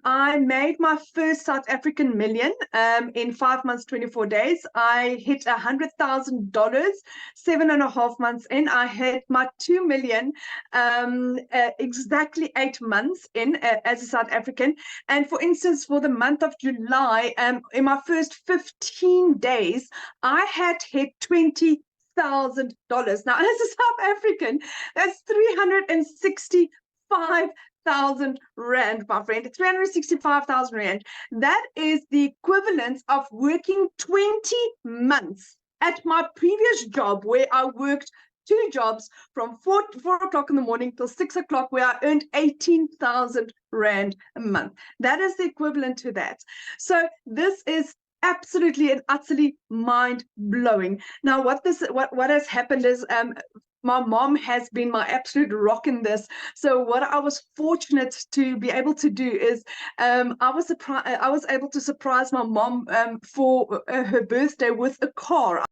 I made my first South African million in 5 months, 24 days. I hit $100,000 7.5 months in. I hit my 2 million exactly 8 months in as a South African. And for instance, for the month of July, in my first 15 days, I had hit $20,000. Now, as a South African, that's 365,000 rand, my friend. 365,000 rand. That is the equivalent of working 20 months at my previous job, where I worked 2 jobs from 4 o'clock in the morning till 6 o'clock, where I earned 18,000 rand a month. That is the equivalent to that. So this is absolutely and utterly mind-blowing. Now, what has happened is my mom has been my absolute rock in this. So what I was fortunate to be able to do is I was able to surprise my mom for her birthday with a car.